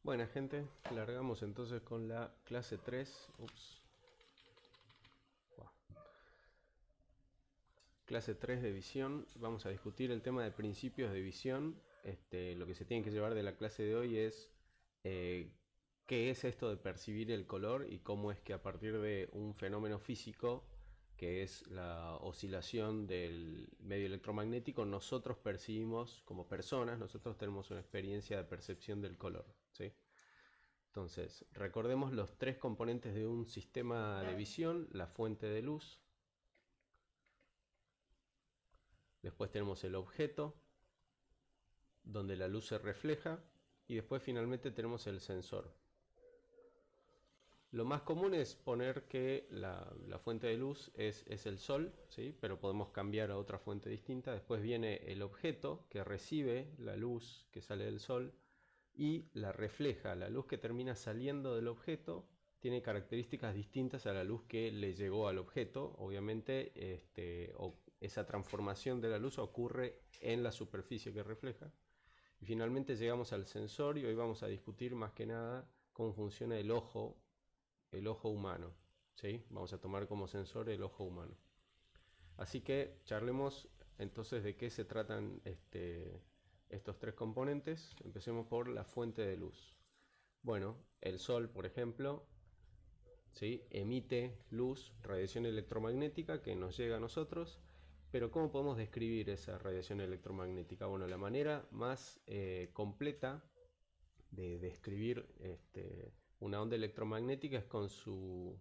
Buena gente, largamos entonces con la clase 3. Wow. Clase 3 de visión. Vamos a discutir el tema de principios de visión. Lo que se tiene que llevar de la clase de hoy es qué es esto de percibir el color y cómo es que a partir de un fenómeno físico que es la oscilación del medio electromagnético, nosotros percibimos como personas, nosotros tenemos una experiencia de percepción del color, ¿sí? Entonces, recordemos los tres componentes de un sistema de visión: la fuente de luz, después tenemos el objeto, donde la luz se refleja, y después finalmente tenemos el sensor. Lo más común es poner que la fuente de luz es el sol, ¿sí? Pero podemos cambiar a otra fuente distinta. Después viene el objeto que recibe la luz que sale del sol y la refleja. La luz que termina saliendo del objeto tiene características distintas a la luz que le llegó al objeto. Obviamente esa transformación de la luz ocurre en la superficie que refleja. Y finalmente llegamos al sensor, y hoy vamos a discutir más que nada cómo funciona el ojo humano, ¿sí? Vamos a tomar como sensor el ojo humano. Así que charlemos entonces de qué se tratan estos tres componentes. Empecemos por la fuente de luz. Bueno, el sol, por ejemplo, ¿sí?, emite luz, radiación electromagnética que nos llega a nosotros. Pero ¿cómo podemos describir esa radiación electromagnética? Bueno, la manera más completa de describir una onda electromagnética es con su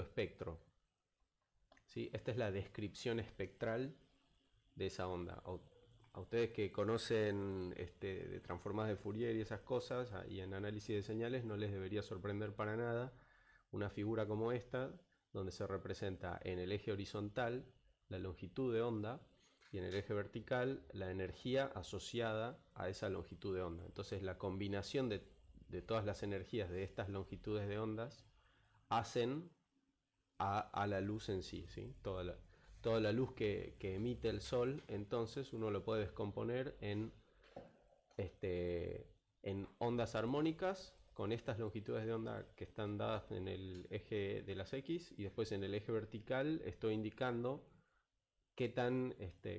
espectro, ¿sí? Esta es la descripción espectral de esa onda. A ustedes que conocen de transformadas de Fourier y esas cosas, y en análisis de señales, no les debería sorprender para nada una figura como esta, donde se representa en el eje horizontal la longitud de onda y en el eje vertical la energía asociada a esa longitud de onda. Entonces la combinación de todas las energías de estas longitudes de ondas hacen a la luz en sí, ¿sí? Toda la luz que emite el sol, entonces uno lo puede descomponer en ondas armónicas con estas longitudes de onda que están dadas en el eje de las X, y después en el eje vertical estoy indicando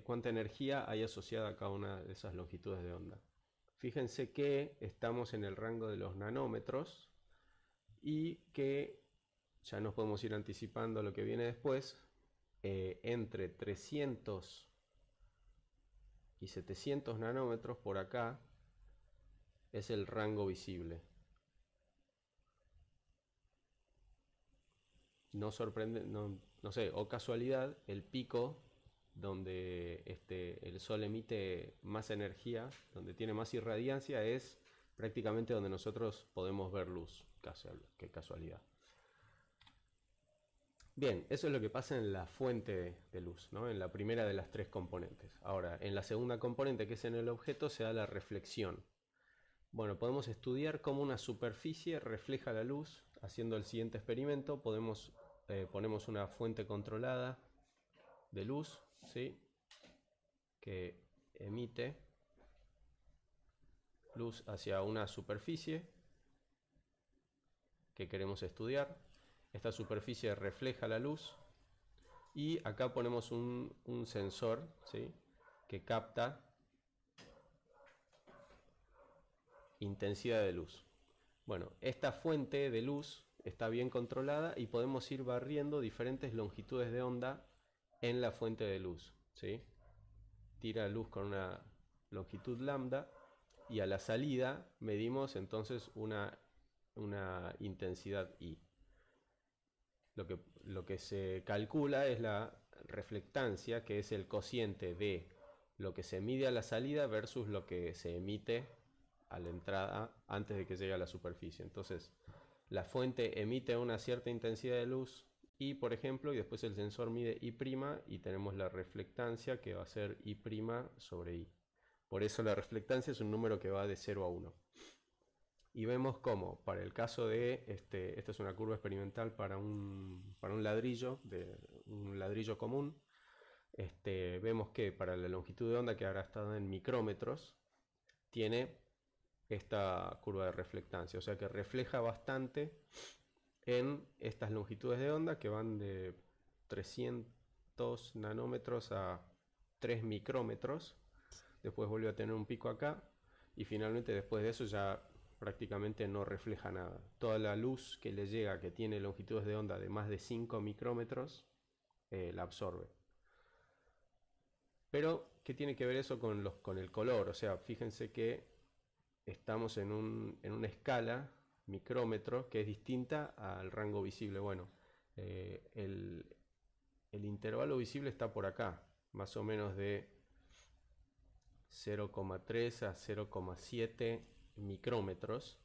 cuánta energía hay asociada a cada una de esas longitudes de onda. Fíjense que estamos en el rango de los nanómetros y que ya nos podemos ir anticipando lo que viene después. Entre 300 y 700 nanómetros por acá es el rango visible. No sorprende, no sé, o casualidad, el pico donde el sol emite más energía, donde tiene más irradiancia, es prácticamente donde nosotros podemos ver luz. Qué casualidad. Bien, eso es lo que pasa en la fuente de luz, ¿no? En la primera de las tres componentes. Ahora, en la segunda componente, que es en el objeto, se da la reflexión. Bueno, podemos estudiar cómo una superficie refleja la luz haciendo el siguiente experimento. Ponemos una fuente controlada de luz, ¿sí?, que emite luz hacia una superficie que queremos estudiar. Esta superficie refleja la luz y acá ponemos un sensor, ¿sí?, que capta intensidad de luz. Bueno, esta fuente de luz está bien controlada y podemos ir barriendo diferentes longitudes de onda en la fuente de luz, ¿sí? Tira luz con una longitud lambda y a la salida medimos entonces una intensidad I. Lo que se calcula es la reflectancia, que es el cociente de lo que se mide a la salida versus lo que se emite a la entrada antes de que llegue a la superficie. Entonces, la fuente emite una cierta intensidad de luz I, por ejemplo, y después el sensor mide I', y tenemos la reflectancia, que va a ser I' sobre I. Por eso la reflectancia es un número que va de 0 a 1. Y vemos cómo, para el caso de, esta es una curva experimental para un ladrillo, un ladrillo común. Vemos que para la longitud de onda, que ahora está en micrómetros, tiene esta curva de reflectancia, o sea que refleja bastante en estas longitudes de onda que van de 300 nanómetros a 3 micrómetros. Después vuelve a tener un pico acá y finalmente después de eso ya prácticamente no refleja nada. Toda la luz que le llega, que tiene longitudes de onda de más de 5 micrómetros, la absorbe. Pero, ¿qué tiene que ver eso con el color? O sea, fíjense que estamos en una escala micrómetro que es distinta al rango visible. Bueno, el intervalo visible está por acá, más o menos de 0,3 a 0,7 micrómetros,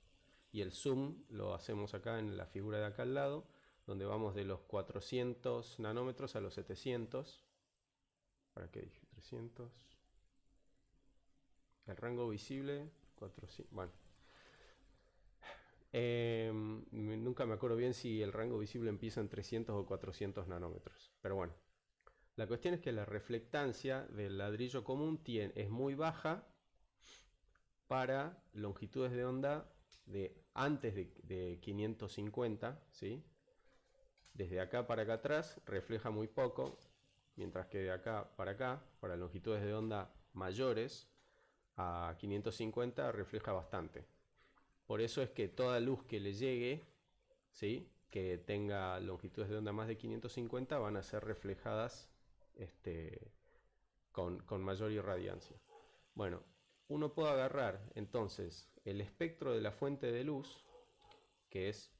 y el zoom lo hacemos acá en la figura de acá al lado, donde vamos de los 400 nanómetros a los 700. ¿Para qué dije? 300. El rango visible, 400. Bueno, nunca me acuerdo bien si el rango visible empieza en 300 o 400 nanómetros. Pero bueno, la cuestión es que la reflectancia del ladrillo común es muy baja para longitudes de onda de antes de 550, ¿sí? Desde acá para acá atrás refleja muy poco, mientras que de acá, para longitudes de onda mayores a 550 refleja bastante. Por eso es que toda luz que le llegue, ¿sí?, que tenga longitudes de onda más de 550 van a ser reflejadas con mayor irradiancia. Bueno, uno puede agarrar entonces el espectro de la fuente de luz, que es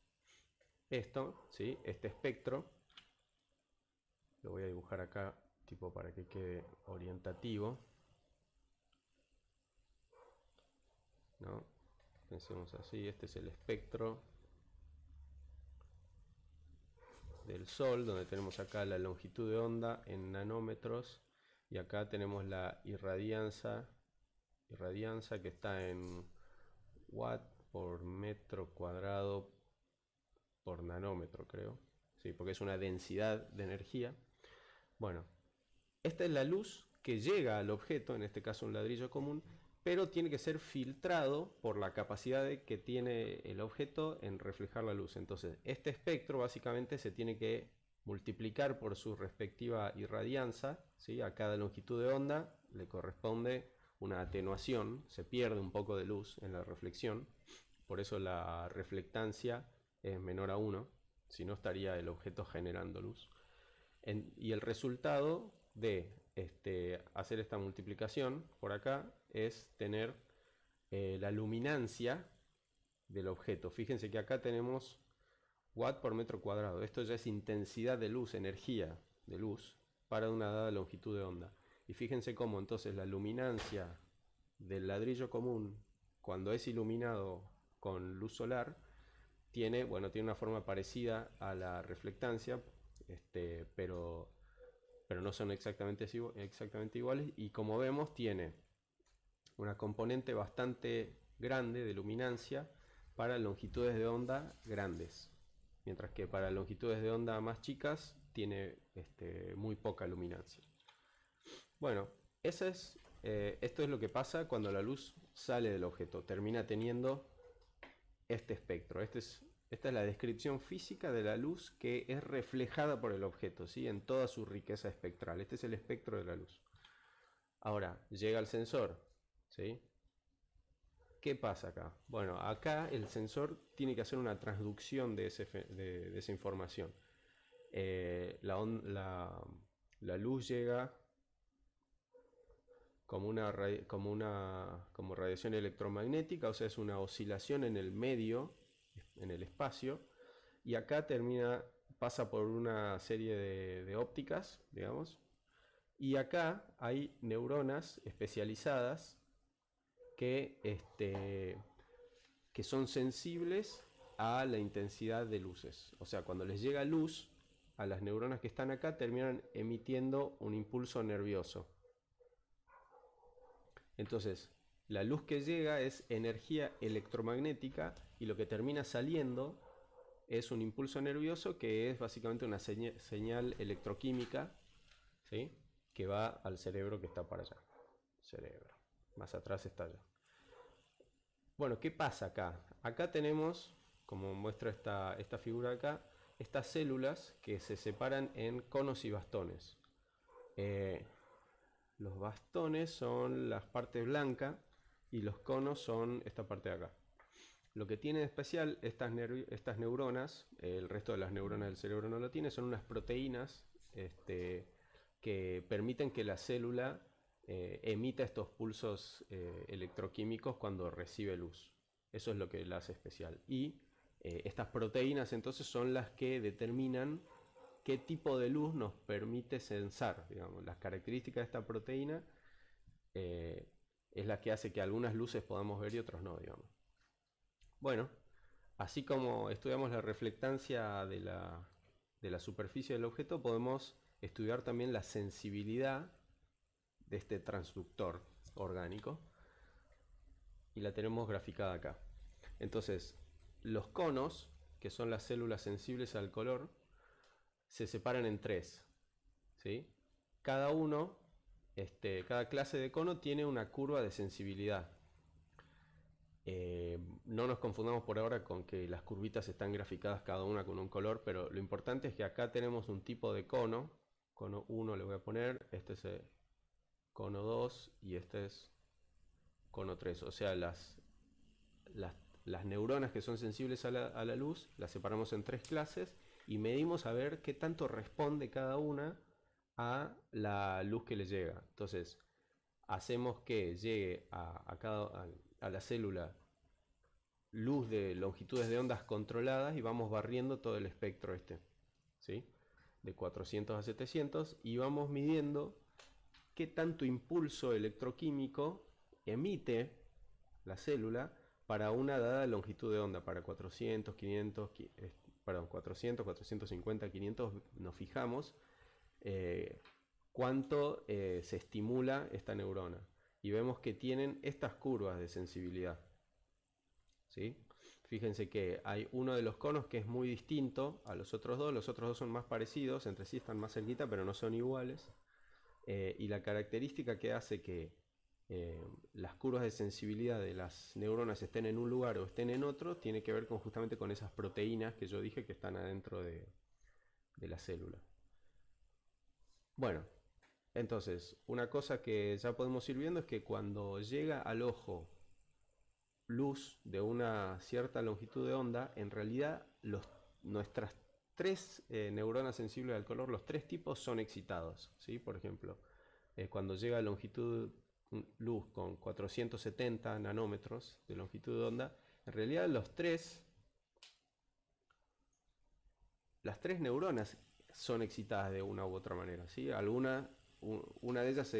esto, ¿sí?, este espectro. Lo voy a dibujar acá, tipo para que quede orientativo, ¿no? Pensemos así, este es el espectro del Sol, donde tenemos acá la longitud de onda en nanómetros, y acá tenemos la irradianza que está en watt por metro cuadrado por nanómetro, creo. Sí, porque es una densidad de energía. Bueno, esta es la luz que llega al objeto, en este caso un ladrillo común, pero tiene que ser filtrado por la capacidad que tiene el objeto en reflejar la luz. Entonces, este espectro básicamente se tiene que multiplicar por su respectiva irradianza, ¿sí? A cada longitud de onda le corresponde una atenuación, se pierde un poco de luz en la reflexión, por eso la reflectancia es menor a 1, si no estaría el objeto generando luz. Y el resultado de hacer esta multiplicación por acá es tener la luminancia del objeto. Fíjense que acá tenemos watt por metro cuadrado. Esto ya es intensidad de luz, energía de luz para una dada longitud de onda. Y fíjense cómo entonces la luminancia del ladrillo común, cuando es iluminado con luz solar, tiene una forma parecida a la reflectancia, pero no son exactamente iguales, y como vemos tiene una componente bastante grande de luminancia para longitudes de onda grandes, mientras que para longitudes de onda más chicas tiene muy poca luminancia. Bueno, esto es lo que pasa cuando la luz sale del objeto, termina teniendo este espectro. Esta es la descripción física de la luz que es reflejada por el objeto, ¿sí?, en toda su riqueza espectral. Este es el espectro de la luz. Ahora, llega el sensor, ¿sí? ¿Qué pasa acá? Bueno, acá el sensor tiene que hacer una transducción de esa información. La luz llega como radiación electromagnética, o sea, es una oscilación en el medio, en el espacio, y acá pasa por una serie de ópticas, digamos, y acá hay neuronas especializadas que son sensibles a la intensidad de luces. O sea, cuando les llega luz a las neuronas que están acá, terminan emitiendo un impulso nervioso. Entonces, la luz que llega es energía electromagnética, y lo que termina saliendo es un impulso nervioso que es básicamente una señal electroquímica, ¿sí?, que va al cerebro, que está para allá. Cerebro. Más atrás está allá. Bueno, ¿qué pasa acá? Acá tenemos, como muestra esta figura acá, estas células que se separan en conos y bastones. Los bastones son las partes blancas y los conos son esta parte de acá. Lo que tiene de especial estas neuronas, el resto de las neuronas del cerebro no lo tiene, son unas proteínas que permiten que la célula emita estos pulsos electroquímicos cuando recibe luz. Eso es lo que la hace especial. Y estas proteínas entonces son las que determinan qué tipo de luz nos permite sensar. Digamos. Las características de esta proteína es la que hace que algunas luces podamos ver y otras no, digamos. Bueno, así como estudiamos la reflectancia de la superficie del objeto, podemos estudiar también la sensibilidad de este transductor orgánico y la tenemos graficada acá. Entonces, los conos, que son las células sensibles al color, se separan en tres, ¿sí? Cada clase de cono tiene una curva de sensibilidad. No nos confundamos por ahora con que las curvitas están graficadas cada una con un color, pero lo importante es que acá tenemos un tipo de cono. Cono 1 le voy a poner, este es cono 2 y este es cono 3. O sea, las neuronas que son sensibles a la luz las separamos en tres clases y medimos a ver qué tanto responde cada una a la luz que le llega. Entonces, hacemos que llegue a la célula luz de longitudes de ondas controladas y vamos barriendo todo el espectro ¿sí? De 400 a 700 y vamos midiendo qué tanto impulso electroquímico emite la célula para una dada longitud de onda, para 400, 500, 450, 500 nos fijamos cuánto se estimula esta neurona y vemos que tienen estas curvas de sensibilidad. ¿Sí? Fíjense que hay uno de los conos que es muy distinto a los otros dos son más parecidos, entre sí están más cerquita pero no son iguales, y la característica que hace que las curvas de sensibilidad de las neuronas estén en un lugar o estén en otro tiene que ver justamente con esas proteínas que yo dije que están adentro de la célula. Bueno, entonces una cosa que ya podemos ir viendo es que cuando llega al ojo luz de una cierta longitud de onda, en realidad nuestras tres neuronas sensibles al color, los tres tipos son excitados, ¿sí? Por ejemplo, cuando llega a longitud luz con 470 nanómetros de longitud de onda, en realidad las tres neuronas son excitadas de una u otra manera, ¿sí? Una de ellas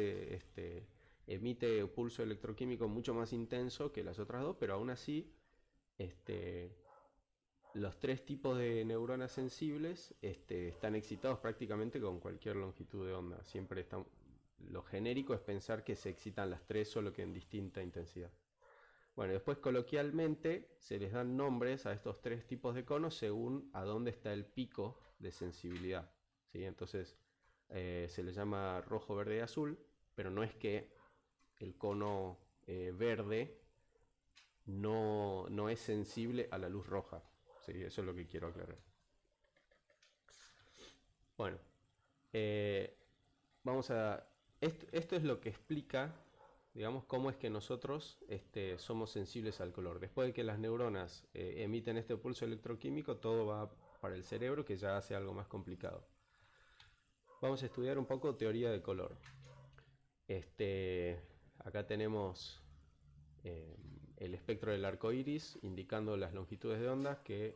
emite un pulso electroquímico mucho más intenso que las otras dos, pero aún así los tres tipos de neuronas sensibles están excitados prácticamente con cualquier longitud de onda. Siempre lo genérico es pensar que se excitan las tres, solo que en distinta intensidad. Bueno, después coloquialmente se les dan nombres a estos tres tipos de conos según a dónde está el pico de sensibilidad, ¿sí? Entonces se les llama rojo, verde y azul, pero no es que el cono verde no es sensible a la luz roja, ¿sí? Eso es lo que quiero aclarar. Bueno, esto es lo que explica, digamos, cómo es que nosotros somos sensibles al color. Después de que las neuronas emiten este pulso electroquímico, todo va para el cerebro, que ya hace algo más complicado. Vamos a estudiar un poco teoría de color. Acá tenemos el espectro del arco iris, indicando las longitudes de ondas que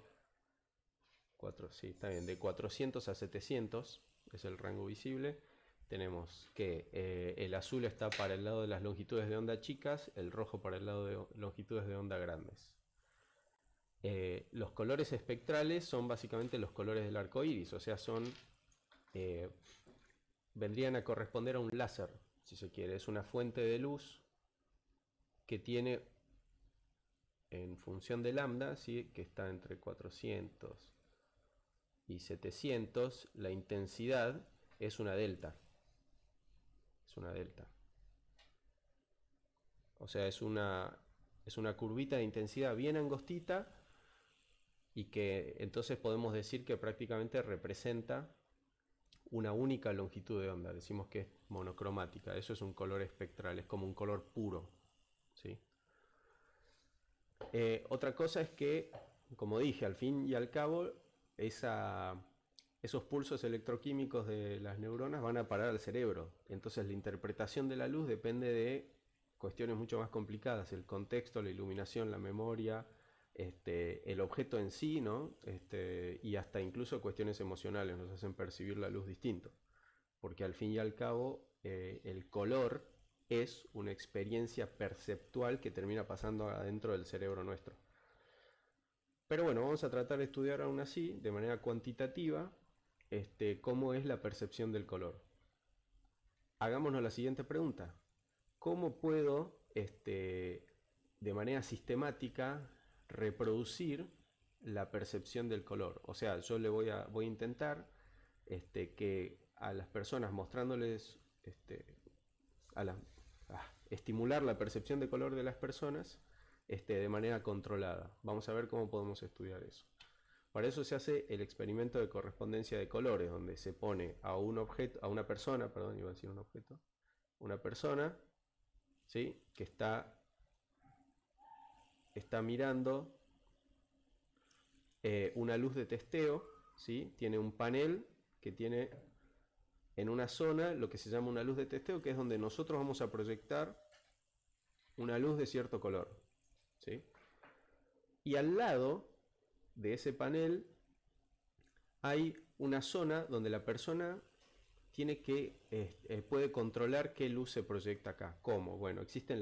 de 400 a 700 es el rango visible. Tenemos que el azul está para el lado de las longitudes de onda chicas, el rojo para el lado de longitudes de onda grandes. Los colores espectrales son básicamente los colores del arco iris, o sea, vendrían a corresponder a un láser, si se quiere. Es una fuente de luz que tiene, en función de lambda, ¿sí? Que está entre 400 y 700, la intensidad es una delta. Es una delta. O sea, es una Es una curvita de intensidad bien angostita y que entonces podemos decir que prácticamente representa una única longitud de onda. Decimos que es monocromática. Eso es un color espectral, es como un color puro, ¿sí? Otra cosa es que, como dije, al fin y al cabo, esos pulsos electroquímicos de las neuronas van a parar al cerebro. Entonces la interpretación de la luz depende de cuestiones mucho más complicadas: el contexto, la iluminación, la memoria, el objeto en sí, ¿no? Y hasta incluso cuestiones emocionales nos hacen percibir la luz distinto. Porque al fin y al cabo, el color es una experiencia perceptual que termina pasando adentro del cerebro nuestro. Pero bueno, vamos a tratar de estudiar aún así, de manera cuantitativa, cómo es la percepción del color. Hagámonos la siguiente pregunta: ¿cómo puedo, de manera sistemática, reproducir la percepción del color? O sea, yo voy a intentar que a las personas, mostrándoles, estimular la percepción de color de las personas de manera controlada. Vamos a ver cómo podemos estudiar eso. Para eso se hace el experimento de correspondencia de colores, donde se pone a un objeto, a una persona, perdón, iba a decir un objeto, una persona, ¿sí?, que está mirando una luz de testeo, ¿sí? Tiene un panel que tiene en una zona lo que se llama una luz de testeo, que es donde nosotros vamos a proyectar una luz de cierto color, ¿sí? Y al lado de ese panel hay una zona donde la persona tiene que puede controlar qué luz se proyecta acá. ¿Cómo? Bueno, existen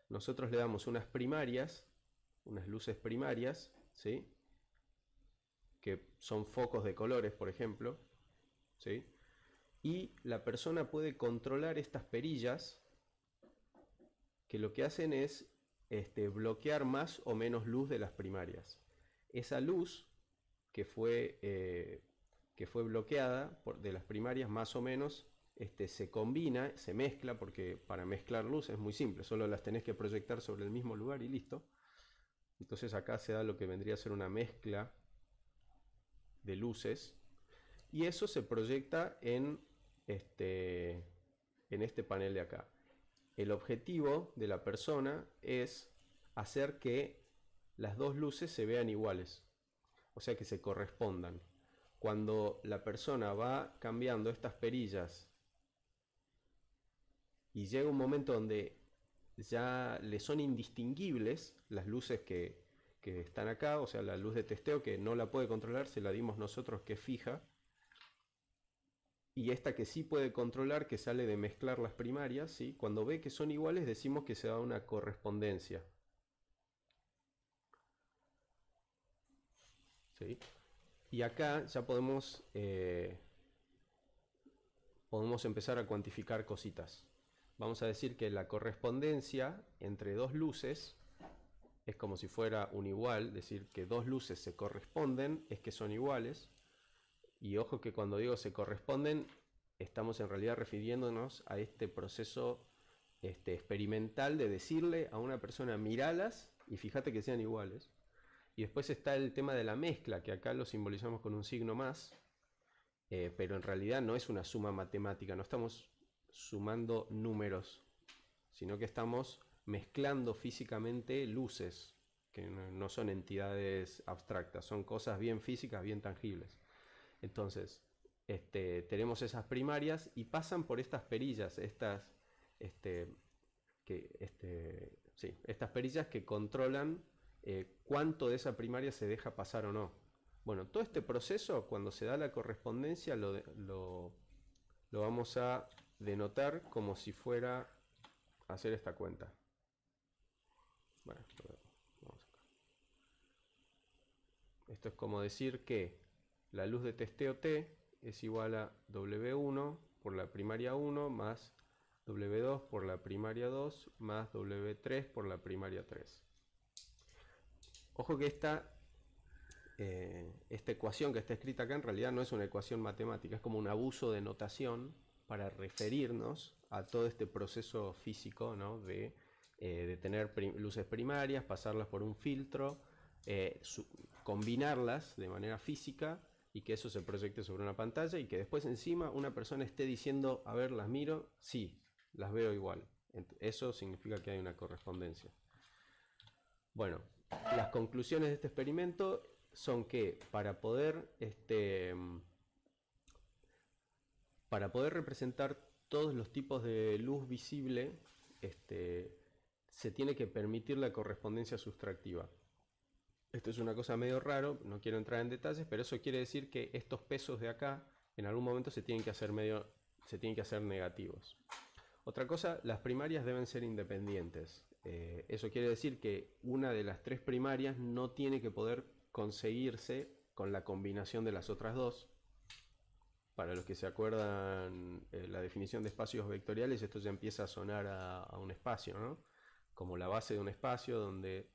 nosotros le damos unas primarias, unas luces primarias, ¿sí?, que son focos de colores, por ejemplo, ¿sí? Y la persona puede controlar estas perillas, que lo que hacen es bloquear más o menos luz de las primarias. Esa luz que fue bloqueada de las primarias, más o menos, se combina, se mezcla, porque para mezclar luz es muy simple, solo las tenés que proyectar sobre el mismo lugar y listo. Entonces acá se da lo que vendría a ser una mezcla de luces, y eso se proyecta en este panel de acá. El objetivo de la persona es hacer que las dos luces se vean iguales, o sea, que se correspondan. Cuando la persona va cambiando estas perillas y llega un momento donde ya le son indistinguibles las luces que están acá, o sea, la luz de testeo, que no la puede controlar, se la dimos nosotros, que es fija, y esta que sí puede controlar, que sale de mezclar las primarias, ¿sí? Cuando ve que son iguales, decimos que se da una correspondencia, ¿sí? Y acá ya podemos empezar a cuantificar cositas. Vamos a decir que la correspondencia entre dos luces es como si fuera un igual, decir que dos luces se corresponden es que son iguales. Y ojo que cuando digo se corresponden, estamos en realidad refiriéndonos a este proceso experimental de decirle a una persona: miralas y fíjate que sean iguales. Y después está el tema de la mezcla, que acá lo simbolizamos con un signo más, pero en realidad no es una suma matemática, no estamos sumando números, sino que estamos mezclando físicamente luces, que no son entidades abstractas, son cosas bien físicas, bien tangibles. Entonces, tenemos esas primarias y pasan por estas perillas, estas perillas que controlan cuánto de esa primaria se deja pasar o no. Bueno, todo este proceso, cuando se da la correspondencia, lo vamos a denotar como si fuera a hacer esta cuenta. Bueno, vamos acá. Esto es como decir que la luz de testeo T es igual a W1 por la primaria 1 más W2 por la primaria 2 más W3 por la primaria 3. Ojo que esta ecuación que está escrita acá en realidad no es una ecuación matemática, es como un abuso de notación para referirnos a todo este proceso físico, ¿no?, de de tener luces primarias, pasarlas por un filtro, combinarlas de manera física y que eso se proyecte sobre una pantalla y que después encima una persona esté diciendo, a ver, las miro, sí, las veo igual. Eso significa que hay una correspondencia. Bueno, las conclusiones de este experimento son que para poder representar todos los tipos de luz visible, se tiene que permitir la correspondencia sustractiva. Esto es una cosa medio raro, no quiero entrar en detalles, pero eso quiere decir que estos pesos de acá en algún momento se tienen que hacer negativos. Otra cosa, las primarias deben ser independientes. Eso quiere decir que una de las tres primarias no tiene que poder conseguirse con la combinación de las otras dos. Para los que se acuerdan la definición de espacios vectoriales, esto ya empieza a sonar a un espacio, ¿no? Como la base de un espacio donde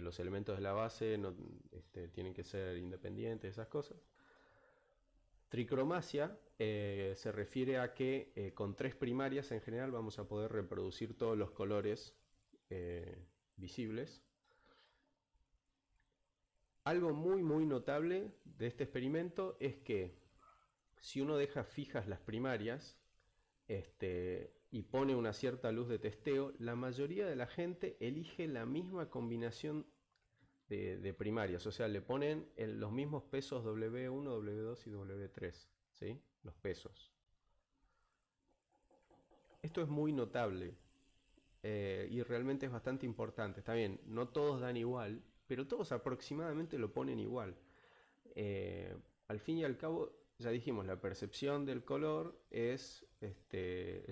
los elementos de la base no, tienen que ser independientes, esas cosas. Tricromacia se refiere a que con tres primarias en general vamos a poder reproducir todos los colores visibles. Algo muy notable de este experimento es que si uno deja fijas las primarias y pone una cierta luz de testeo, la mayoría de la gente elige la misma combinación de primarias, o sea, le ponen los mismos pesos W1, W2 y W3, ¿sí? Los pesos. Esto es muy notable y realmente es bastante importante. Está bien, no todos dan igual, pero todos aproximadamente lo ponen igual. Al fin y al cabo, ya dijimos, la percepción del color es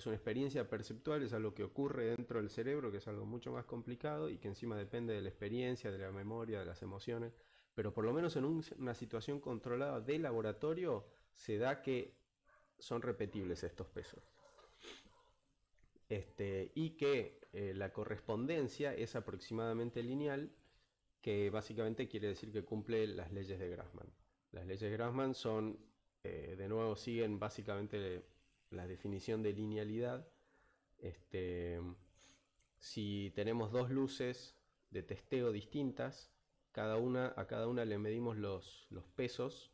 una experiencia perceptual, es algo que ocurre dentro del cerebro, que es algo mucho más complicado y que encima depende de la experiencia, de la memoria, de las emociones, pero por lo menos en una situación controlada de laboratorio se da que son repetibles estos pesos. Y que la correspondencia es aproximadamente lineal, que básicamente quiere decir que cumple las leyes de Grassmann. Las leyes de Grassmann son, de nuevo, siguen básicamente la definición de linealidad. Si tenemos dos luces de testeo distintas, a cada una le medimos los pesos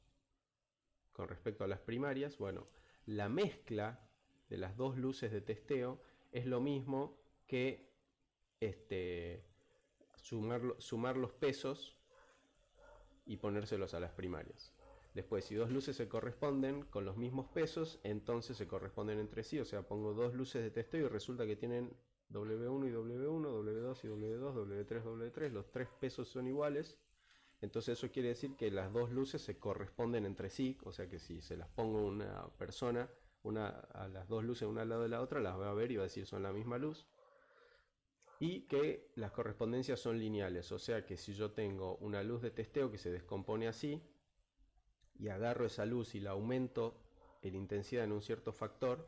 con respecto a las primarias. Bueno, la mezcla de las dos luces de testeo es lo mismo que sumar los pesos y ponérselos a las primarias. Después, si dos luces se corresponden con los mismos pesos, entonces se corresponden entre sí. O sea, pongo dos luces de testeo y resulta que tienen W1 y W1, W2 y W2, W3, W3. Los tres pesos son iguales. Entonces eso quiere decir que las dos luces se corresponden entre sí. O sea que si se las pongo a una persona, a las dos luces una al lado de la otra, las va a ver y va a decir son la misma luz. Y que las correspondencias son lineales. O sea que si yo tengo una luz de testeo que se descompone así, y agarro esa luz y la aumento en intensidad en un cierto factor,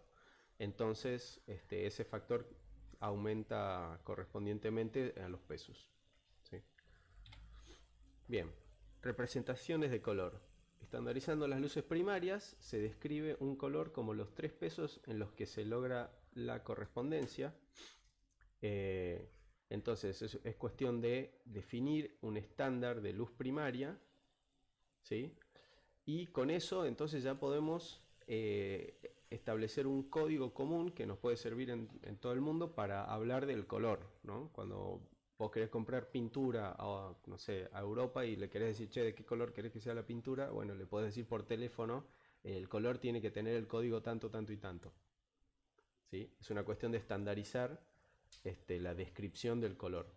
entonces ese factor aumenta correspondientemente a los pesos. ¿Sí? Bien, representaciones de color. Estandarizando las luces primarias, se describe un color como los tres pesos en los que se logra la correspondencia. Entonces es cuestión de definir un estándar de luz primaria, ¿sí? Y con eso entonces ya podemos establecer un código común que nos puede servir en todo el mundo para hablar del color, ¿no? Cuando vos querés comprar pintura a, no sé, a Europa y le querés decir, che, ¿de qué color querés que sea la pintura? Bueno, le podés decir por teléfono, el color tiene que tener el código tanto, tanto y tanto. ¿Sí? Es una cuestión de estandarizar la descripción del color.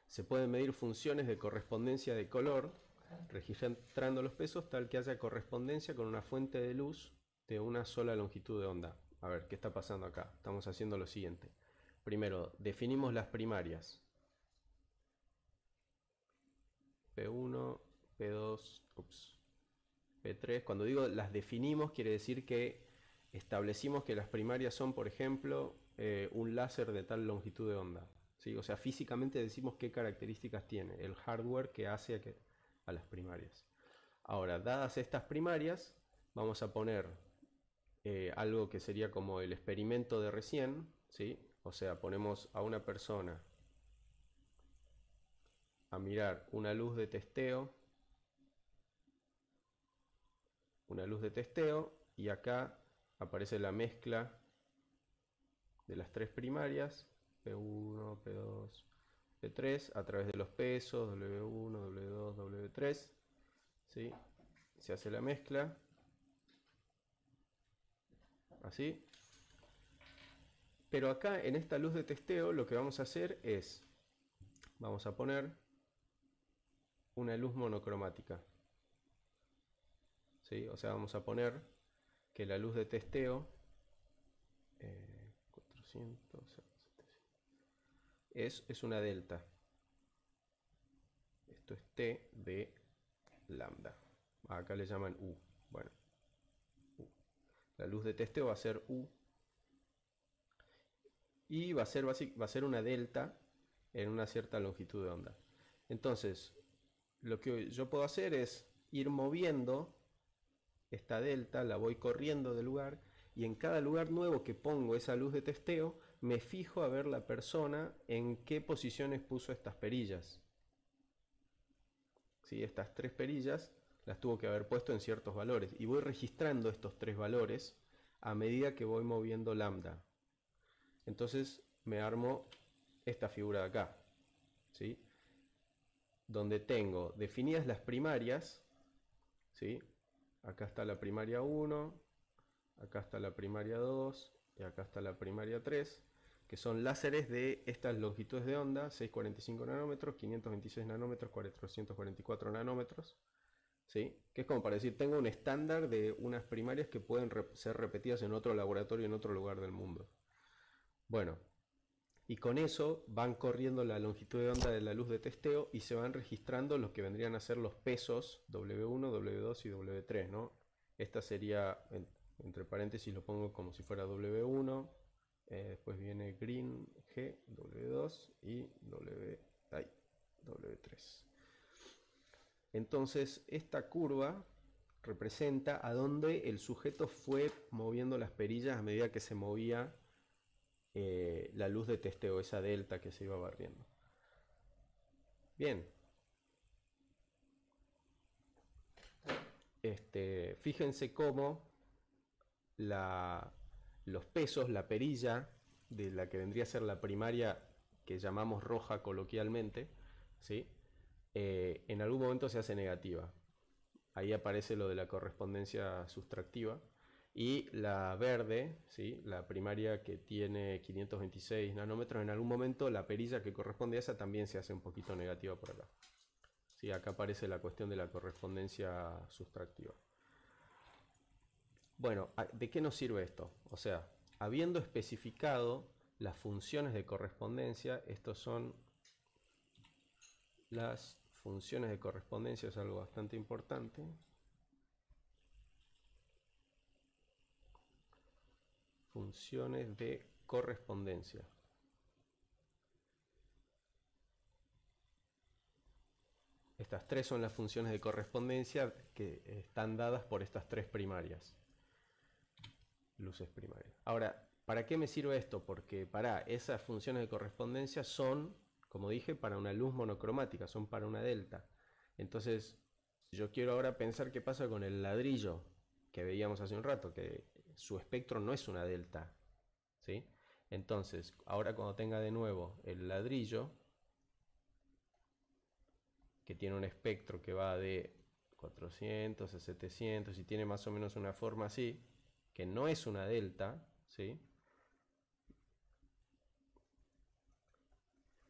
Se pueden medir funciones de correspondencia de color, registrando los pesos tal que haya correspondencia con una fuente de luz de una sola longitud de onda. A ver, ¿qué está pasando acá? Estamos haciendo lo siguiente. Primero, definimos las primarias. P1, P2, P3. Cuando digo las definimos, quiere decir que establecimos que las primarias son, por ejemplo, un láser de tal longitud de onda. ¿Sí? O sea, físicamente decimos qué características tiene el hardware que hace a las primarias. Ahora, dadas estas primarias, vamos a poner algo que sería como el experimento de recién, ¿sí? O sea, ponemos a una persona a mirar una luz de testeo, y acá aparece la mezcla de las tres primarias, P1, P2, P3, a través de los pesos, W1, W2, W3, ¿sí? Se hace la mezcla, así. Pero acá en esta luz de testeo lo que vamos a hacer es, vamos a poner una luz monocromática, ¿sí? O sea, vamos a poner que la luz de testeo 400, es una delta. Esto es T de lambda. Acá le llaman U. Bueno, U. La luz de testeo va a ser U. Y va a ser una delta en una cierta longitud de onda. Entonces, lo que yo puedo hacer es ir moviendo esta delta, la voy corriendo de lugar, y en cada lugar nuevo que pongo esa luz de testeo, me fijo a ver la persona en qué posiciones puso estas perillas. ¿Sí? Estas tres perillas las tuvo que haber puesto en ciertos valores, y voy registrando estos tres valores a medida que voy moviendo lambda. Entonces me armo esta figura de acá, ¿sí? Donde tengo definidas las primarias, ¿sí? Acá está la primaria 1, acá está la primaria 2 y acá está la primaria 3, que son láseres de estas longitudes de onda, 645 nanómetros, 526 nanómetros, 444 nanómetros, ¿sí? Que es como para decir, tengo un estándar de unas primarias que pueden ser repetidas en otro laboratorio en otro lugar del mundo. Bueno, y con eso van corriendo la longitud de onda de la luz de testeo y se van registrando los que vendrían a ser los pesos W1, W2 y W3, ¿no? Esta sería, entre paréntesis lo pongo como si fuera W1, después viene green G, W2 y W3. Entonces esta curva representa a dónde el sujeto fue moviendo las perillas a medida que se movía la luz de testeo, esa delta que se iba barriendo. Bien. Fíjense cómo los pesos, la perilla de la que vendría a ser la primaria que llamamos roja coloquialmente, ¿sí? En algún momento se hace negativa. Ahí aparece lo de la correspondencia sustractiva. Y la verde, ¿sí? La primaria que tiene 526 nanómetros, en algún momento la perilla que corresponde a esa también se hace un poquito negativa por acá. ¿Sí? Acá aparece la cuestión de la correspondencia sustractiva. Bueno, ¿de qué nos sirve esto? O sea, habiendo especificado las funciones de correspondencia, estos son las funciones de correspondencia, es algo bastante importante. Funciones de correspondencia. Estas tres son las funciones de correspondencia que están dadas por estas tres primarias. Luces primarias. Ahora, ¿para qué me sirve esto? Porque para esas funciones de correspondencia son, como dije, para una luz monocromática, son para una delta. Entonces, yo quiero ahora pensar qué pasa con el ladrillo que veíamos hace un rato, que su espectro no es una delta, ¿sí? Entonces, ahora cuando tenga de nuevo el ladrillo, que tiene un espectro que va de 400 a 700 y tiene más o menos una forma así, que no es una delta, ¿sí?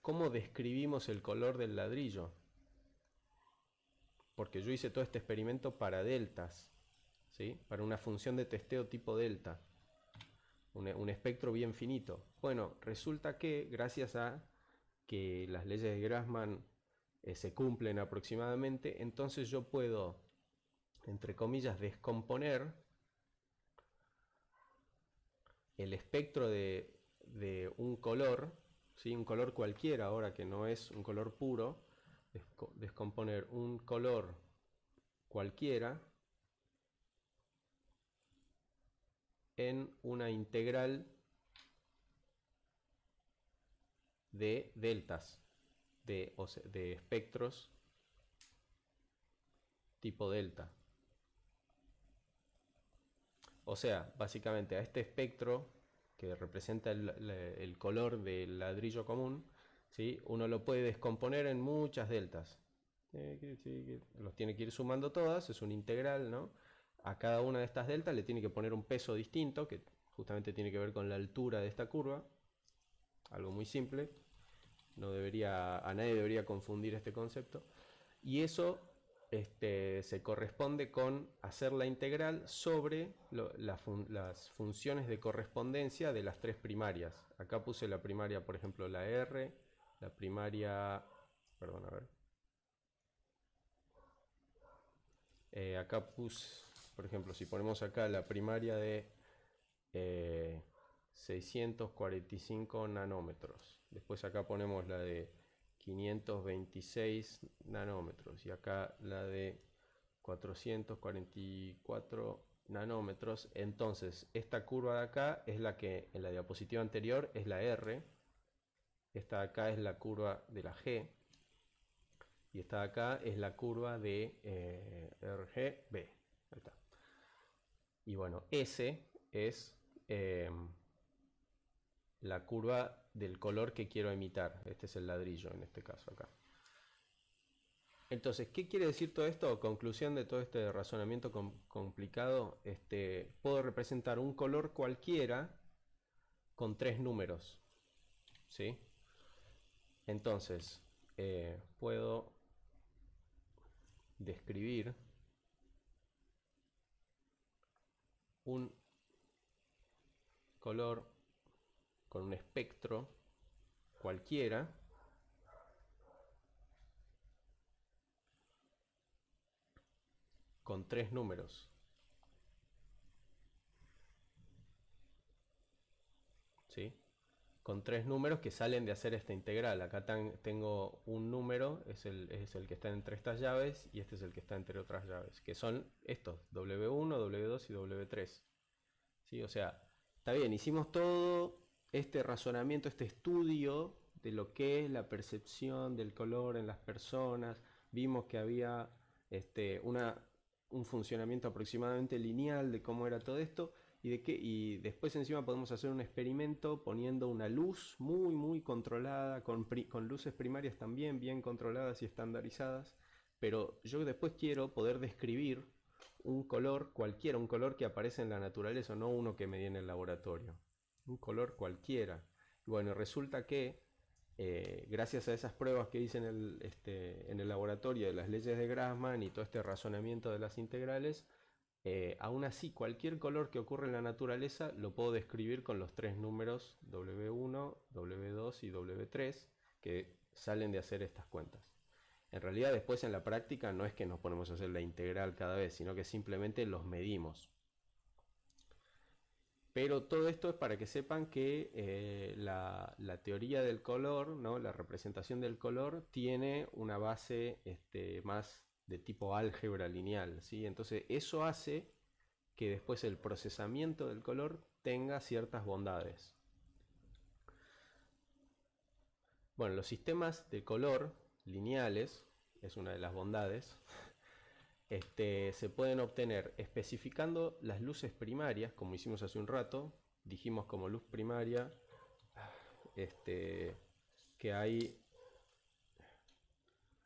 ¿Cómo describimos el color del ladrillo? Porque yo hice todo este experimento para deltas, ¿sí? Para una función de testeo tipo delta, un espectro bien finito. Bueno, resulta que gracias a que las leyes de Grassmann se cumplen aproximadamente, entonces yo puedo, entre comillas, descomponer el espectro de un color, ¿sí? Un color cualquiera, ahora que no es un color puro, descomponer un color cualquiera en una integral de deltas, de espectros tipo delta. O sea, básicamente a este espectro que representa el color del ladrillo común, ¿sí? Uno lo puede descomponer en muchas deltas. Los tiene que ir sumando todas, es un integral, ¿no? A cada una de estas deltas le tiene que poner un peso distinto, que justamente tiene que ver con la altura de esta curva. Algo muy simple. A nadie debería confundir este concepto. Y eso se corresponde con hacer la integral sobre las funciones de correspondencia de las tres primarias. Acá puse la primaria, por ejemplo, la R, la primaria... Perdón, a ver. Acá puse, por ejemplo, si ponemos acá la primaria de 645 nanómetros. Después acá ponemos la de 526 nanómetros y acá la de 444 nanómetros. Entonces esta curva de acá es la que en la diapositiva anterior es la R, esta de acá es la curva de la G y esta de acá es la curva de RGB. Ahí está. Y bueno, S es la curva del color que quiero imitar. Este es el ladrillo en este caso acá. Entonces, ¿qué quiere decir todo esto? Conclusión de todo este razonamiento complicado. Puedo representar un color cualquiera con tres números, ¿sí? Entonces, puedo describir un color con un espectro cualquiera con tres números. ¿Sí? Con tres números que salen de hacer esta integral. Acá tengo un número, es el que está entre estas llaves, y este es el que está entre otras llaves, que son estos, W1, W2 y W3. ¿Sí? O sea, está bien, hicimos todo este razonamiento, este estudio de lo que es la percepción del color en las personas. Vimos que había un funcionamiento aproximadamente lineal de cómo era todo esto. Y después encima podemos hacer un experimento poniendo una luz muy controlada, con luces primarias también bien controladas y estandarizadas. Pero yo después quiero poder describir un color cualquiera, un color que aparece en la naturaleza, no uno que me di en el laboratorio. Un color cualquiera. Y bueno, resulta que gracias a esas pruebas que hice en el laboratorio de las leyes de Grassmann y todo este razonamiento de las integrales, aún así, cualquier color que ocurre en la naturaleza lo puedo describir con los tres números W1, W2 y W3 que salen de hacer estas cuentas. En realidad después en la práctica no es que nos ponemos a hacer la integral cada vez, sino que simplemente los medimos. Pero todo esto es para que sepan que la teoría del color, ¿no? La representación del color tiene una base más de tipo álgebra lineal, ¿sí? Entonces eso hace que después el procesamiento del color tenga ciertas bondades. Bueno, los sistemas de color lineales, es una de las bondades, se pueden obtener especificando las luces primarias, como hicimos hace un rato. Dijimos como luz primaria que hay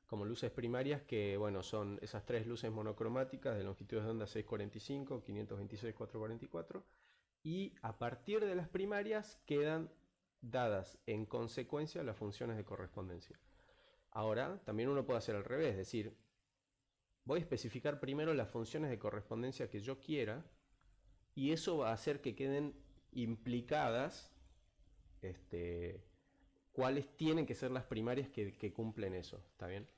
como luces primarias que, bueno, son esas tres luces monocromáticas de longitudes de onda 645, 526, 444, y a partir de las primarias quedan dadas en consecuencia las funciones de correspondencia. Ahora también uno puede hacer al revés, es decir, voy a especificar primero las funciones de correspondencia que yo quiera y eso va a hacer que queden implicadas cuáles tienen que ser las primarias que cumplen eso, ¿está bien?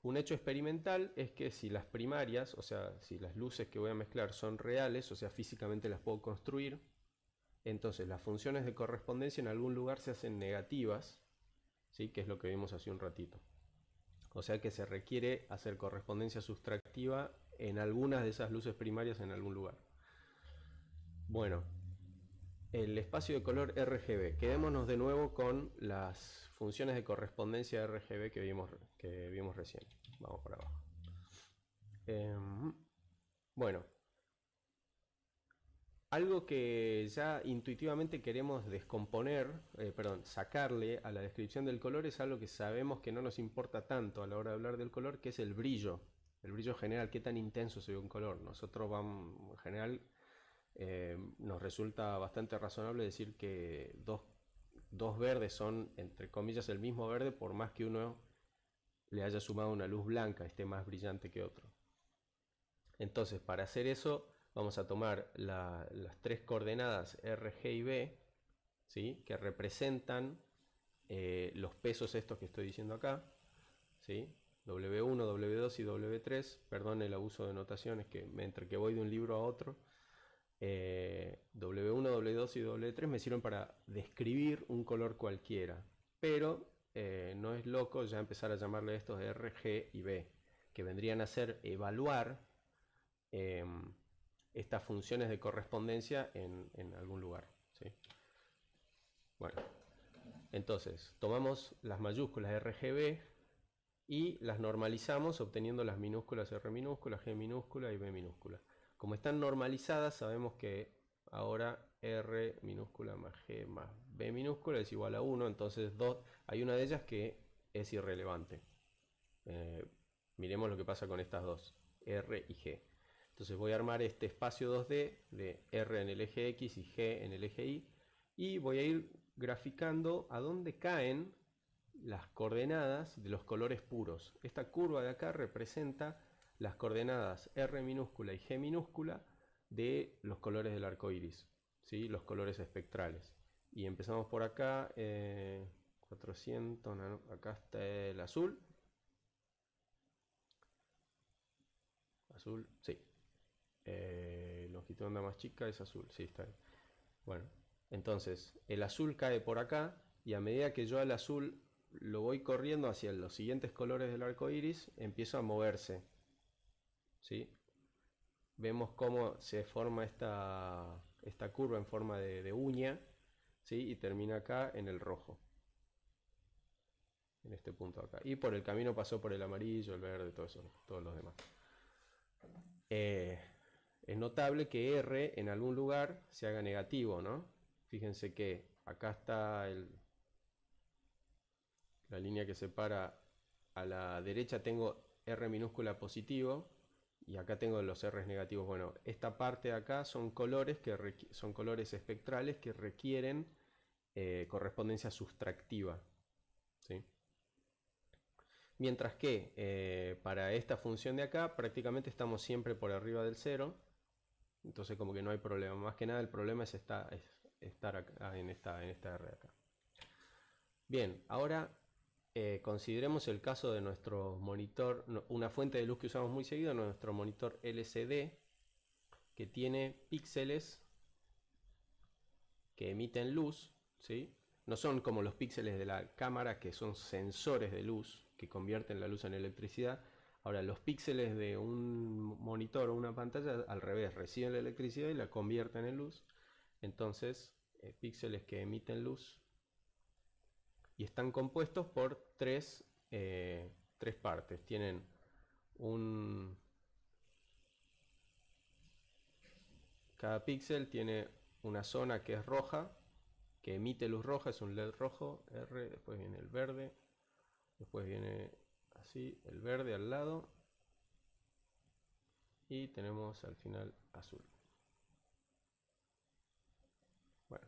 Un hecho experimental es que si las primarias, o sea, si las luces que voy a mezclar son reales, o sea, físicamente las puedo construir, entonces las funciones de correspondencia en algún lugar se hacen negativas, ¿sí? Que es lo que vimos hace un ratito. O sea que se requiere hacer correspondencia sustractiva en algunas de esas luces primarias en algún lugar. Bueno, el espacio de color RGB. Quedémonos de nuevo con las funciones de correspondencia RGB que vimos recién. Vamos por abajo. Bueno, algo que ya intuitivamente queremos sacarle a la descripción del color es algo que sabemos que no nos importa tanto a la hora de hablar del color, que es el brillo. El brillo general, qué tan intenso se ve un color. Nosotros vamos, en general, nos resulta bastante razonable decir que dos verdes son, entre comillas, el mismo verde, por más que uno le haya sumado una luz blanca, esté más brillante que otro. Entonces, para hacer eso, vamos a tomar las tres coordenadas R, G y B, ¿sí? Que representan los pesos estos que estoy diciendo acá, ¿sí? W1, W2 y W3, perdón el abuso de notaciones que entre que voy de un libro a otro. W1, W2 y W3 me sirven para describir un color cualquiera, pero no es loco ya empezar a llamarle a estos R, G y B, que vendrían a ser evaluar estas funciones de correspondencia en algún lugar, ¿sí? Bueno, entonces tomamos las mayúsculas RGB y las normalizamos obteniendo las minúsculas R minúscula, G minúscula y B minúscula. Como están normalizadas, sabemos que ahora R minúscula más G más B minúscula es igual a 1, entonces hay una de ellas que es irrelevante. Miremos lo que pasa con estas dos, R y G. Entonces voy a armar este espacio 2D de R en el eje X y G en el eje Y, y voy a ir graficando a dónde caen las coordenadas de los colores puros. Esta curva de acá representa las coordenadas R minúscula y G minúscula de los colores del arco iris, ¿sí? Los colores espectrales. Y empezamos por acá, 400, acá está el azul. Azul, sí. Longitud de onda más chica es azul, sí, está bien. Bueno, entonces el azul cae por acá y a medida que yo al azul lo voy corriendo hacia los siguientes colores del arco iris, empiezo a moverse, ¿sí? Vemos cómo se forma esta curva en forma de uña, ¿sí? Y termina acá en el rojo, en este punto acá. Y por el camino pasó por el amarillo, el verde, todo eso, todos los demás. Es notable que R en algún lugar se haga negativo, ¿no? Fíjense que acá está la línea que separa. A la derecha tengo R minúscula positivo y acá tengo los R's negativos. Bueno, esta parte de acá son colores son colores espectrales que requieren correspondencia sustractiva, ¿sí? Mientras que para esta función de acá prácticamente estamos siempre por arriba del 0, entonces como que no hay problema. Más que nada el problema es estar acá, en esta R de acá. Bien, ahora consideremos el caso de nuestro monitor, una fuente de luz que usamos muy seguido, nuestro monitor LCD, que tiene píxeles que emiten luz, ¿sí? No son como los píxeles de la cámara, que son sensores de luz que convierten la luz en electricidad. Ahora, los píxeles de un monitor o una pantalla, al revés, reciben la electricidad y la convierten en luz. Entonces, píxeles que emiten luz, y están compuestos por tres partes. Tienen cada píxel tiene una zona que es roja, que emite luz roja, es un LED rojo, R, después viene el verde, después viene así el verde al lado, y tenemos al final azul. Bueno,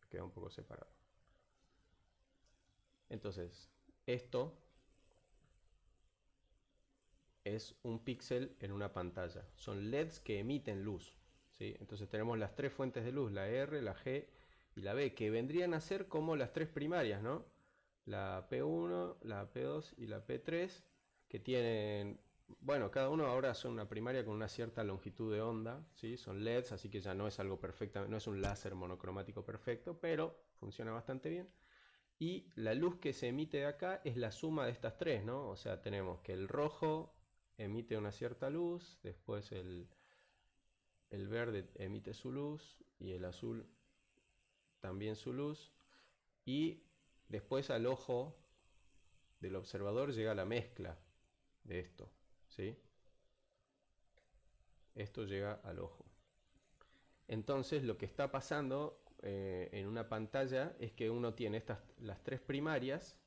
queda un poco separado. Entonces, esto es un píxel en una pantalla. Son LEDs que emiten luz, ¿sí? Entonces tenemos las tres fuentes de luz, la R, la G y la B, que vendrían a ser como las tres primarias, ¿no? La P1, la P2 y la P3, que tienen, bueno, cada uno ahora son una primaria con una cierta longitud de onda, ¿sí? Son LEDs, así que ya no es algo perfecto, no es un láser monocromático perfecto, pero funciona bastante bien. Y la luz que se emite de acá es la suma de estas tres, ¿no? O sea, tenemos que el rojo emite una cierta luz, después el verde emite su luz y el azul también su luz, y después al ojo del observador llega la mezcla de esto, ¿sí? Esto llega al ojo. Entonces lo que está pasando en una pantalla es que uno tiene las tres primarias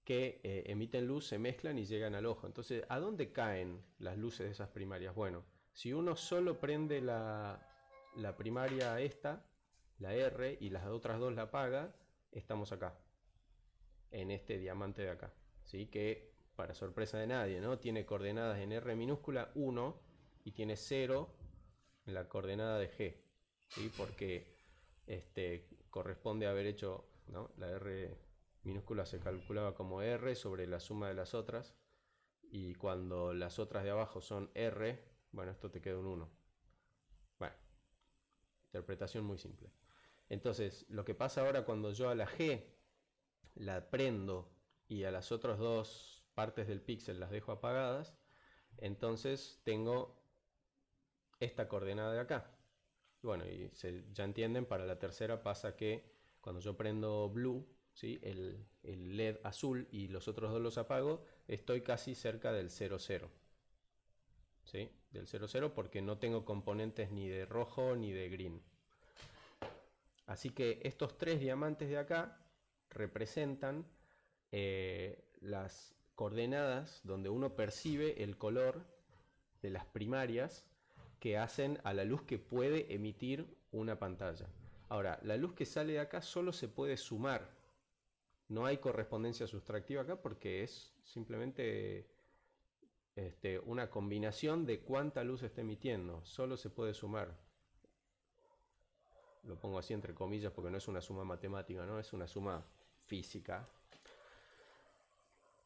que emiten luz, se mezclan y llegan al ojo. Entonces, ¿a dónde caen las luces de esas primarias? Bueno, si uno solo prende la primaria esta, la R, y las otras dos la apaga, estamos acá, en este diamante de acá, ¿sí? Que para sorpresa de nadie, ¿no? Tiene coordenadas en R minúscula 1 y tiene 0 en la coordenada de G, ¿sí? Porque corresponde haber hecho, ¿no? La R minúscula se calculaba como R sobre la suma de las otras, y cuando las otras de abajo son R, bueno, esto te queda un 1. Bueno, interpretación muy simple. Entonces, lo que pasa ahora cuando yo a la G la prendo y a las otras dos partes del píxel las dejo apagadas, entonces tengo esta coordenada de acá. Bueno, y ya entienden, para la tercera pasa que cuando yo prendo blue, ¿sí? el LED azul, y los otros dos los apago, estoy casi cerca del 0, 0. ¿Sí? Del 0, 0, porque no tengo componentes ni de rojo ni de green. Así que estos tres diamantes de acá representan las coordenadas donde uno percibe el color de las primarias que hacen a la luz que puede emitir una pantalla. Ahora, la luz que sale de acá solo se puede sumar. No hay correspondencia sustractiva acá porque es simplemente una combinación de cuánta luz está emitiendo. Solo se puede sumar. Lo pongo así entre comillas porque no es una suma matemática, ¿no? Es una suma física.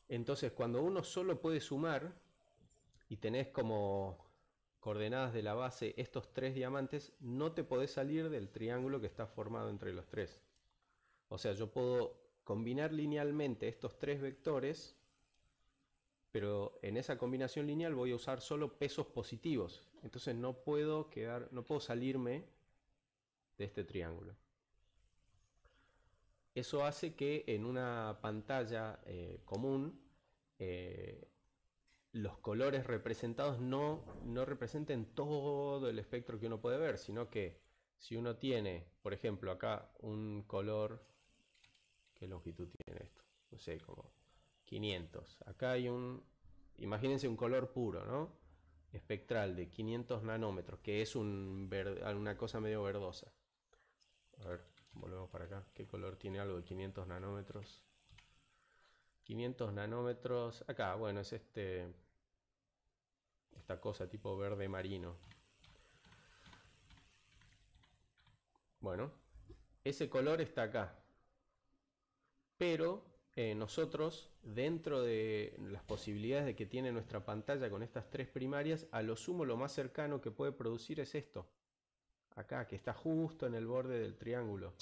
Entonces, cuando uno solo puede sumar y tenés como coordenadas de la base estos tres diamantes, no te podés salir del triángulo que está formado entre los tres. O sea, yo puedo combinar linealmente estos tres vectores, pero en esa combinación lineal voy a usar solo pesos positivos. Entonces no puedo salirme de este triángulo. Eso hace que en una pantalla común los colores representados no representen todo el espectro que uno puede ver, sino que si uno tiene, por ejemplo, acá un color, ¿qué longitud tiene esto? No sé, como 500. Acá hay imagínense un color puro, ¿no? Espectral de 500 nanómetros, que es una cosa medio verdosa. A ver, volvemos para acá. ¿Qué color tiene algo de 500 nanómetros? 500 nanómetros. Acá, bueno, es esta cosa tipo verde marino. Bueno, ese color está acá. Pero nosotros, dentro de las posibilidades de que tiene nuestra pantalla con estas tres primarias, a lo sumo lo más cercano que puede producir es esto. Acá, que está justo en el borde del triángulo.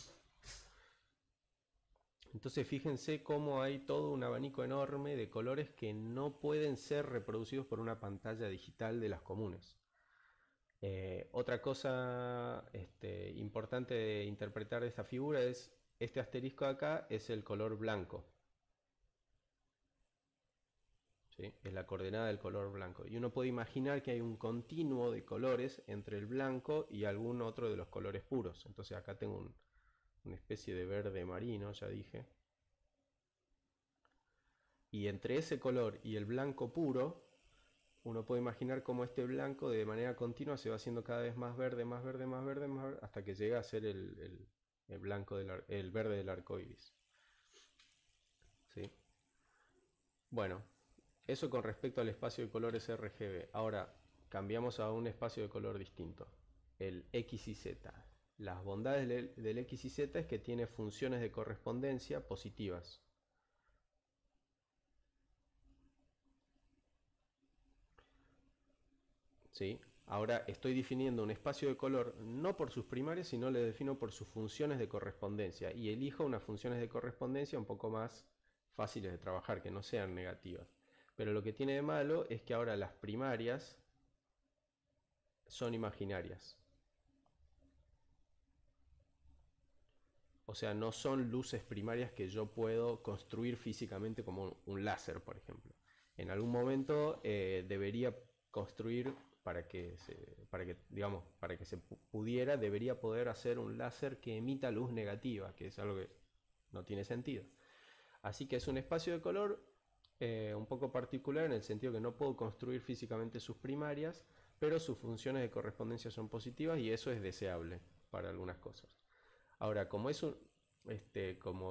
Entonces fíjense cómo hay todo un abanico enorme de colores que no pueden ser reproducidos por una pantalla digital de las comunes. Otra cosa importante de interpretar esta figura es este asterisco de acá, es el color blanco. ¿Sí? Es la coordenada del color blanco. Y uno puede imaginar que hay un continuo de colores entre el blanco y algún otro de los colores puros. Entonces acá tengo una especie de verde marino, ya dije. Y entre ese color y el blanco puro, uno puede imaginar cómo este blanco de manera continua se va haciendo cada vez más verde, más verde, más verde, más verde, hasta que llega a ser el verde del arco iris. ¿Sí? Bueno, eso con respecto al espacio de colores RGB. Ahora cambiamos a un espacio de color distinto, el X y Z. Las bondades del X y Z es que tiene funciones de correspondencia positivas. ¿Sí? Ahora estoy definiendo un espacio de color no por sus primarias, sino le defino por sus funciones de correspondencia, y elijo unas funciones de correspondencia un poco más fáciles de trabajar, que no sean negativas. Pero lo que tiene de malo es que ahora las primarias son imaginarias. O sea, no son luces primarias que yo puedo construir físicamente como un láser, por ejemplo. En algún momento debería construir para que se pudiera, debería poder hacer un láser que emita luz negativa, que es algo que no tiene sentido. Así que es un espacio de color un poco particular en el sentido que no puedo construir físicamente sus primarias, pero sus funciones de correspondencia son positivas y eso es deseable para algunas cosas. Ahora, como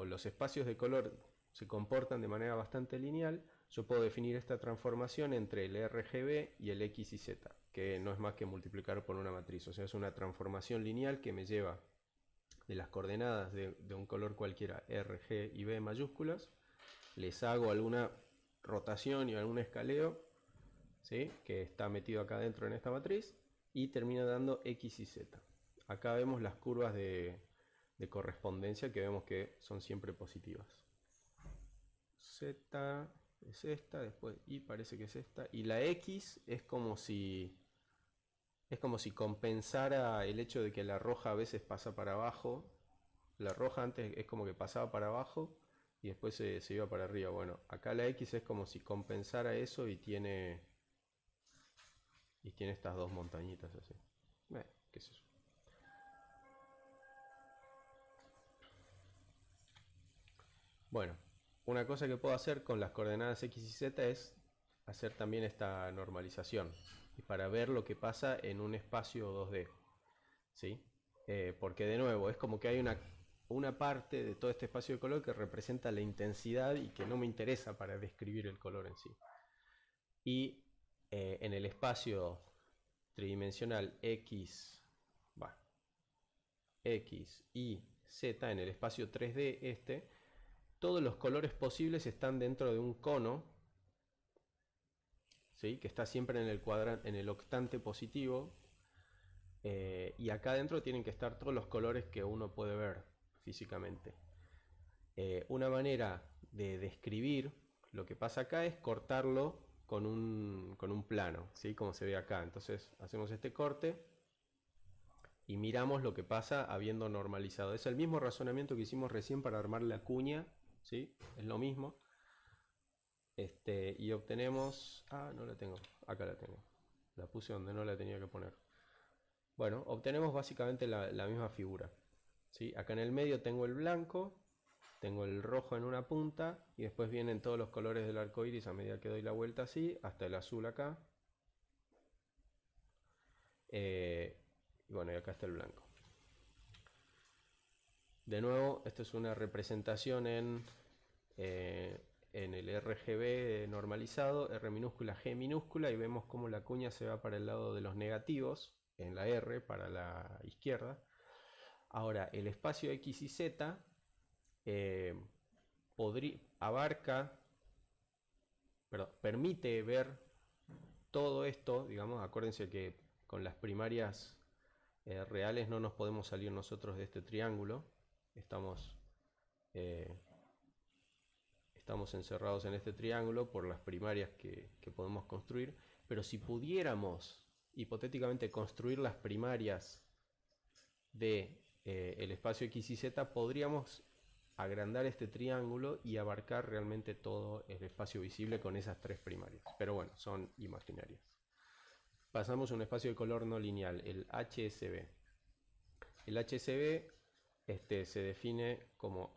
los espacios de color se comportan de manera bastante lineal, yo puedo definir esta transformación entre el RGB y el X y Z, que no es más que multiplicar por una matriz. O sea, es una transformación lineal que me lleva de las coordenadas de un color cualquiera, R, G y B mayúsculas, les hago alguna rotación y algún escaleo, ¿sí?, que está metido acá dentro en esta matriz, y termina dando X y Z. Acá vemos las curvas de correspondencia que vemos que son siempre positivas. Z es esta, después Y parece que es esta, y la X es como si compensara el hecho de que la roja a veces pasa para abajo. La roja antes es como que pasaba para abajo y después se iba para arriba. Bueno, acá la X es como si compensara eso y tiene estas dos montañitas así. ¿Qué es eso? Bueno, una cosa que puedo hacer con las coordenadas X y Z es hacer también esta normalización y para ver lo que pasa en un espacio 2D, ¿sí? Porque de nuevo es como que hay una parte de todo este espacio de color que representa la intensidad y que no me interesa para describir el color en sí. Y en el espacio tridimensional X y Z, en el espacio 3D todos los colores posibles están dentro de un cono, ¿sí?, que está siempre en el octante positivo, y acá adentro tienen que estar todos los colores que uno puede ver físicamente. Una manera de describir lo que pasa acá es cortarlo con un plano, ¿sí?, como se ve acá. Entonces hacemos este corte y miramos lo que pasa habiendo normalizado. Es el mismo razonamiento que hicimos recién para armar la cuña, ¿sí? Es lo mismo. Y obtenemos... no la tengo. Acá la tengo. La puse donde no la tenía que poner. Bueno, obtenemos básicamente la misma figura, ¿sí? Acá en el medio tengo el blanco, tengo el rojo en una punta y después vienen todos los colores del arco iris a medida que doy la vuelta así, hasta el azul acá. Y bueno, y acá está el blanco. De nuevo, esto es una representación en el RGB normalizado, R minúscula, G minúscula, y vemos cómo la cuña se va para el lado de los negativos, en la R para la izquierda. Ahora, el espacio X y Z permite ver todo esto, digamos. Acuérdense que con las primarias reales no nos podemos salir nosotros de este triángulo. Estamos encerrados en este triángulo por las primarias que podemos construir, pero si pudiéramos hipotéticamente construir las primarias de el espacio X y Z, podríamos agrandar este triángulo y abarcar realmente todo el espacio visible con esas tres primarias, pero bueno, son imaginarias. Pasamos a un espacio de color no lineal, el HSB. El HSB se define como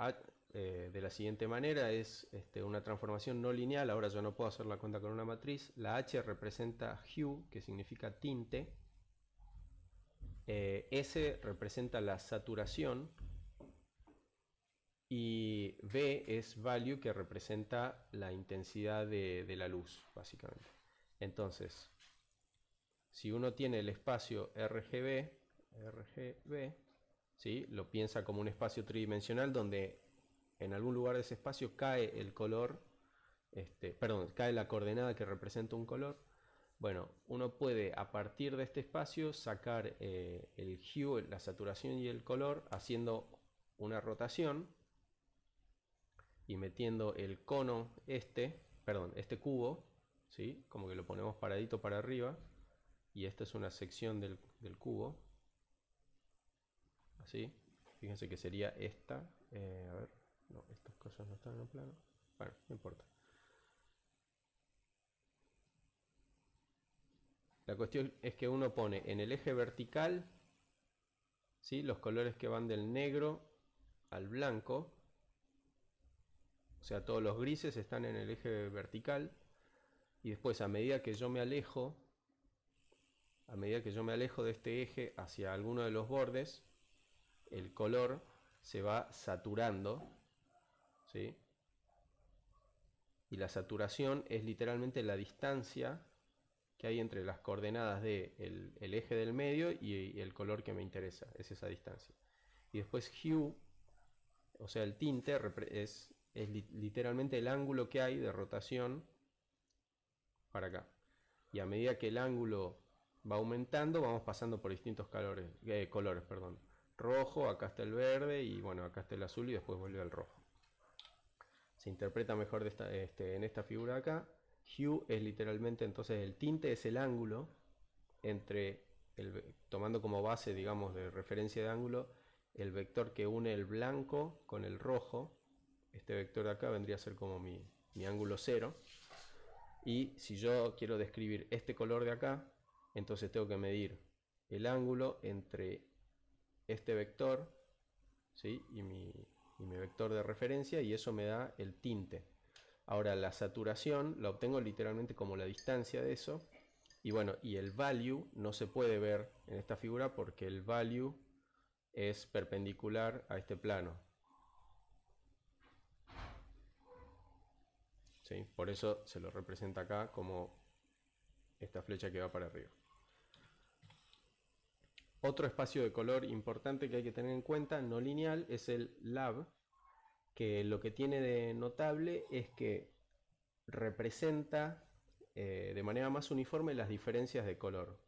de la siguiente manera: es una transformación no lineal. Ahora yo no puedo hacer la cuenta con una matriz. La H representa hue, que significa tinte. S representa la saturación. Y V es value, que representa la intensidad de la luz, básicamente. Entonces, si uno tiene el espacio RGB, ¿sí?, lo piensa como un espacio tridimensional donde en algún lugar de ese espacio cae el color, cae la coordenada que representa un color. Bueno, uno puede a partir de este espacio sacar el hue, la saturación y el color haciendo una rotación y metiendo el cono este cubo, ¿sí?, como que lo ponemos paradito para arriba, y esta es una sección del cubo, así. Fíjense que sería esta. A ver, no, estas cosas no están en el plano. Bueno, no importa. La cuestión es que uno pone en el eje vertical, ¿sí?, los colores que van del negro al blanco. O sea, todos los grises están en el eje vertical. Y después, a medida que yo me alejo de este eje hacia alguno de los bordes, el color se va saturando, ¿sí? Y la saturación es literalmente la distancia que hay entre las coordenadas del eje del medio y el color que me interesa, es esa distancia. Y después hue, o sea, el tinte es literalmente el ángulo que hay de rotación para acá. Y a medida que el ángulo va aumentando, vamos pasando por distintos colores. Rojo, acá está el verde, y bueno, acá está el azul, y después vuelve al rojo. Se interpreta mejor en esta figura de acá. Hue es literalmente, entonces, el tinte es el ángulo entre, tomando como base, digamos, de referencia de ángulo, el vector que une el blanco con el rojo. Este vector de acá vendría a ser como mi ángulo cero. Y si yo quiero describir este color de acá, entonces tengo que medir el ángulo entre este vector, ¿sí?, y mi vector de referencia, y eso me da el tinte. Ahora, la saturación la obtengo literalmente como la distancia de eso. Y bueno, y el value no se puede ver en esta figura porque el value es perpendicular a este plano. ¿Sí? Por eso se lo representa acá como esta flecha que va para arriba. Otro espacio de color importante que hay que tener en cuenta, no lineal, es el lab, que lo que tiene de notable es que representa de manera más uniforme las diferencias de color.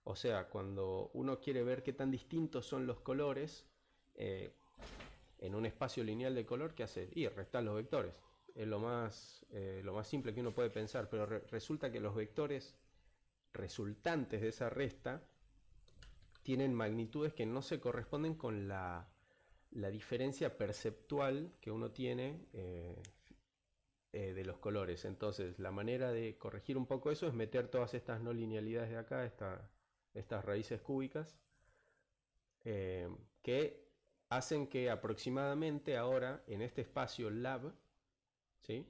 O sea, cuando uno quiere ver qué tan distintos son los colores en un espacio lineal de color, ¿qué hace? Y restar los vectores. Es lo más simple que uno puede pensar, pero resulta que los vectores resultantes de esa resta tienen magnitudes que no se corresponden con la diferencia perceptual que uno tiene de los colores. Entonces, la manera de corregir un poco eso es meter todas estas no linealidades de acá, estas raíces cúbicas, que hacen que aproximadamente ahora en este espacio lab, ¿sí?,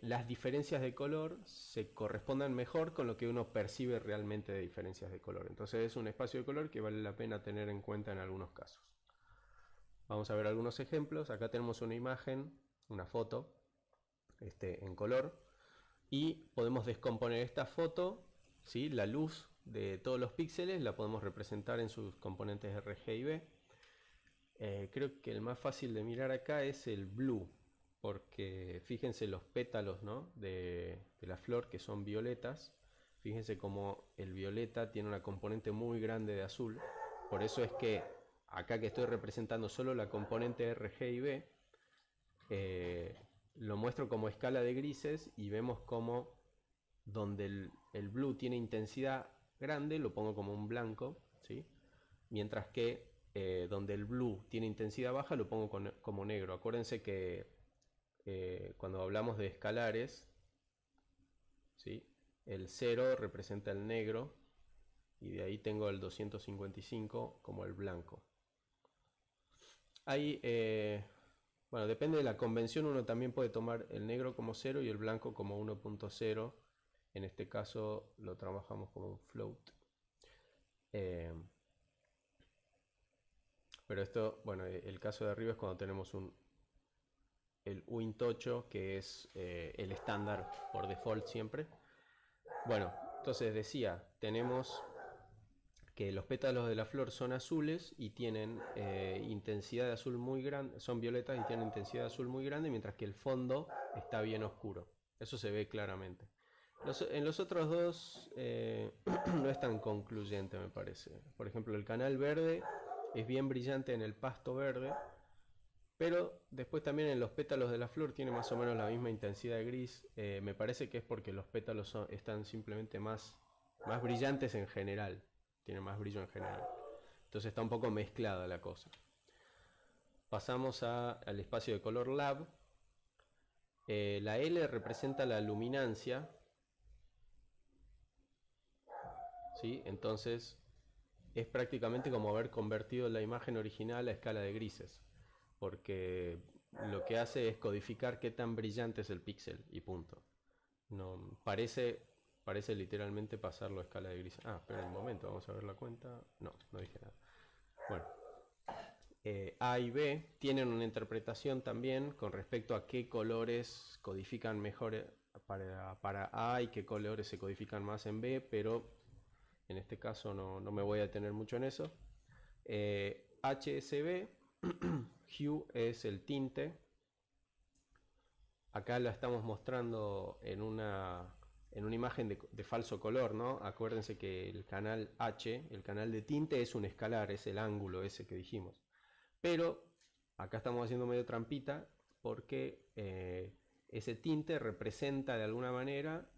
las diferencias de color se correspondan mejor con lo que uno percibe realmente de diferencias de color. Entonces es un espacio de color que vale la pena tener en cuenta en algunos casos. Vamos a ver algunos ejemplos. Acá tenemos una imagen, una foto en color, y podemos descomponer esta foto, ¿sí?, la luz de todos los píxeles la podemos representar en sus componentes RG y B. Creo que el más fácil de mirar acá es el blue, porque fíjense los pétalos, ¿no?, de la flor, que son violetas. Fíjense como el violeta tiene una componente muy grande de azul. Por eso es que acá, que estoy representando solo la componente RG y B, lo muestro como escala de grises, y vemos como donde el blue tiene intensidad grande lo pongo como un blanco, ¿sí?, mientras que donde el blue tiene intensidad baja lo pongo como negro. Acuérdense que cuando hablamos de escalares, ¿sí?, el 0 representa el negro, y de ahí tengo el 255 como el blanco. Ahí, bueno, depende de la convención, uno también puede tomar el negro como 0 y el blanco como 1.0. En este caso lo trabajamos como un float. Pero esto, bueno, el caso de arriba es cuando tenemos el uint8, que es el estándar por default siempre. Bueno, entonces decía, tenemos que los pétalos de la flor son azules y tienen intensidad de azul muy grande, son violetas y tienen intensidad de azul muy grande, mientras que el fondo está bien oscuro. Eso se ve claramente. En los otros dos no es tan concluyente, me parece. Por ejemplo, el canal verde es bien brillante en el pasto verde, pero después también en los pétalos de la flor tiene más o menos la misma intensidad de gris. Me parece que es porque los pétalos están simplemente más brillantes en general. Tienen más brillo en general. Entonces está un poco mezclada la cosa. pasamos al espacio de color lab. La L representa la luminancia, ¿sí? Entonces es prácticamente como haber convertido la imagen original a escala de grises, porque lo que hace es codificar qué tan brillante es el píxel y punto. No, parece literalmente pasarlo a escala de grises. Ah, espera un momento, vamos a ver la cuenta. No, no dije nada. Bueno, A y B tienen una interpretación también con respecto a qué colores codifican mejor para A y qué colores se codifican más en B, pero en este caso no me voy a detener mucho en eso. HSB, Hue es el tinte. Acá la estamos mostrando en una imagen de falso color, ¿no? Acuérdense que el canal H, el canal de tinte, es un escalar, es el ángulo ese que dijimos. Pero acá estamos haciendo medio trampita porque ese tinte representa de alguna manera,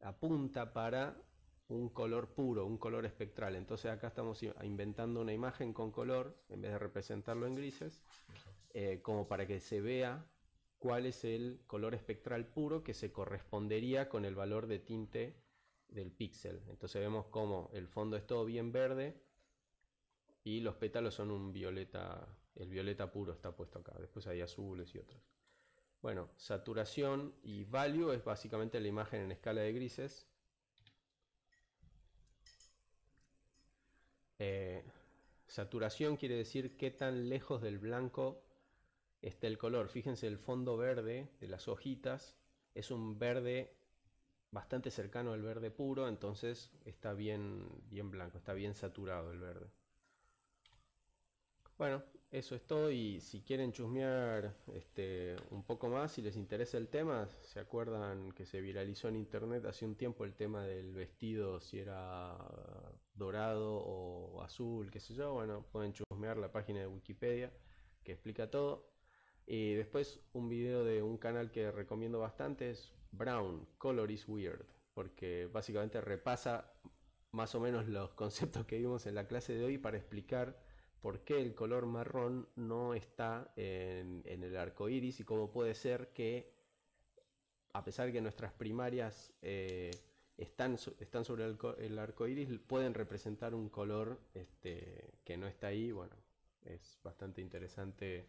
apunta para un color puro, un color espectral. Entonces acá estamos inventando una imagen con color en vez de representarlo en grises, como para que se vea cuál es el color espectral puro que se correspondería con el valor de tinte del píxel. Entonces vemos como el fondo es todo bien verde y los pétalos son un violeta, el violeta puro está puesto acá, después hay azules y otros. Bueno, saturación y value es básicamente la imagen en escala de grises. Saturación quiere decir qué tan lejos del blanco está el color. Fíjense, el fondo verde de las hojitas es un verde bastante cercano al verde puro, entonces está bien blanco, está bien saturado el verde. Bueno, eso es todo, y si quieren chusmear un poco más, si les interesa el tema, ¿se acuerdan que se viralizó en internet hace un tiempo el tema del vestido, si era dorado o azul, qué sé yo? Bueno, pueden chusmear la página de Wikipedia que explica todo. Y después un video de un canal que recomiendo bastante es Brown, Color is Weird, porque básicamente repasa más o menos los conceptos que vimos en la clase de hoy para explicar por qué el color marrón no está en el arco iris y cómo puede ser que, a pesar que nuestras primarias están sobre el arco iris, pueden representar un color que no está ahí. Bueno, es bastante interesante